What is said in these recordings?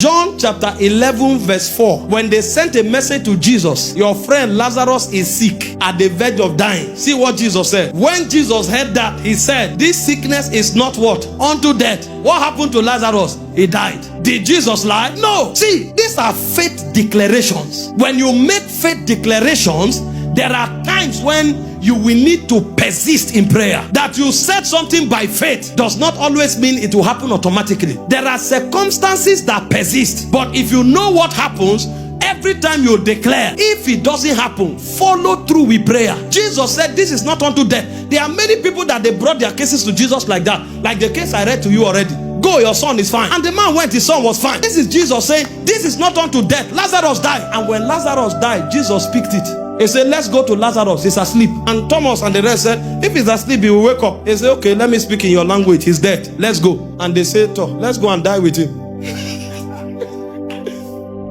John chapter 11 verse 4. When they sent a message to Jesus, your friend Lazarus is sick at the verge of dying. See what Jesus said. When Jesus heard that, he said, this sickness is not what? Unto death. What happened to Lazarus? He died. Did Jesus lie? No. See, these are faith declarations. When you make faith declarations, there are times when you will need to persist in prayer. That you said something by faith does not always mean it will happen automatically. There are circumstances that persist. But if you know what happens, every time you declare, if it doesn't happen, follow through with prayer. Jesus said this is not unto death. There are many people that they brought their cases to Jesus like that. Like the case I read to you already. Go, your son is fine. And the man went, his son was fine. This is Jesus saying, this is not unto death. Lazarus died. And when Lazarus died, Jesus picked it. He said, let's go to Lazarus. He's asleep. And Thomas and the rest said, if he's asleep, he will wake up. He said, okay, let me speak in your language. He's dead. Let's go. And they said, let's go and die with him.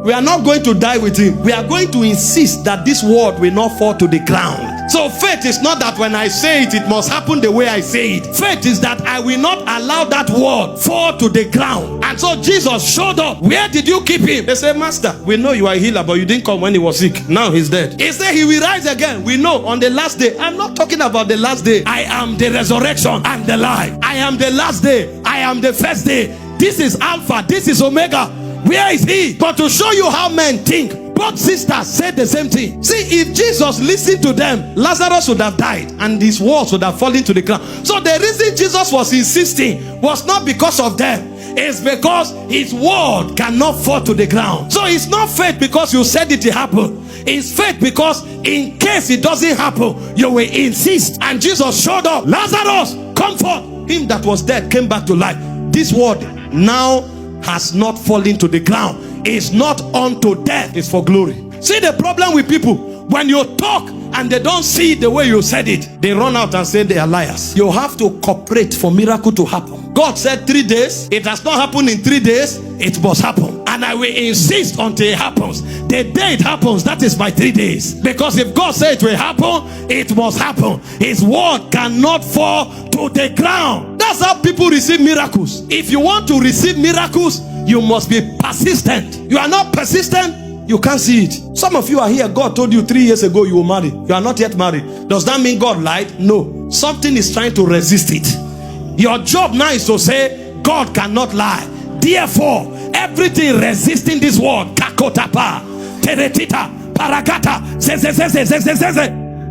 We are not going to die with him. We are going to insist that this word will not fall to the ground. So faith is not that when I say it, it must happen the way I say it. Faith is that I will not allow that word fall to the ground. And so Jesus showed up. Where did you keep him? They said, Master, we know you are a healer, but you didn't come when he was sick. Now he's dead. He said he will rise again. We know on the last day. I'm not talking about the last day. I am the resurrection and the life. I am the last day. I am the first day. This is Alpha. This is Omega. Where is he? But to show you how men think, both sisters said the same thing. See, if Jesus listened to them, Lazarus would have died and his words would have fallen to the ground. So the reason Jesus was insisting was not because of them. It's because his word cannot fall to the ground. So it's not faith because you said it will happen. It's faith because in case it doesn't happen, you will insist. And Jesus showed up. Lazarus, come forth. Him that was dead came back to life. This word now has not fallen to the ground. It's not unto death. It's for glory. See the problem with people. When you talk and they don't see it the way you said it, they run out and say they are liars. You have to cooperate for miracle to happen. God said 3 days. It has not happened in 3 days. It must happen. And I will insist until it happens. The day it happens, that is my 3 days. Because if God said it will happen, it must happen. His word cannot fall to the ground. That's how people receive miracles. If you want to receive miracles, you must be persistent. You are not persistent, you can't see it. Some of you are here, God told you 3 years ago you will marry. You are not yet married. Does that mean God lied? No. Something is trying to resist it. Your job now is to say, God cannot lie. Therefore, everything resisting this word, kakotapa, teretita, paragata,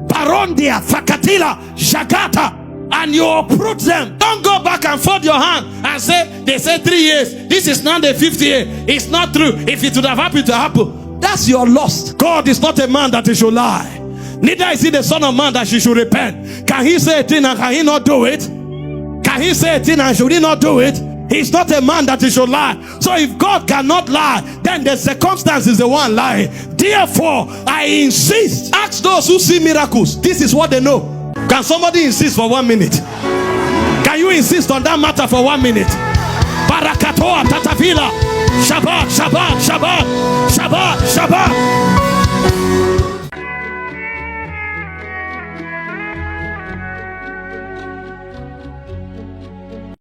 parondia, fakatila, shagata, and you uproot them. Don't go back and fold your hand and say, they said 3 years. This is not the 50th year. It's not true. If it would have happened to happen, that's your loss. God is not a man that he should lie. Neither is he the son of man that he should repent. Can he say a thing and can he not do it? Can he say a thing and should he not do it? He's not a man that he should lie. So if God cannot lie, then the circumstance is the one lying. Therefore, I insist. Ask those who see miracles. This is what they know. Can somebody insist for 1 minute? Can you insist on that matter for 1 minute? Barakatoa, Tatavila, Shabbat, Shabbat.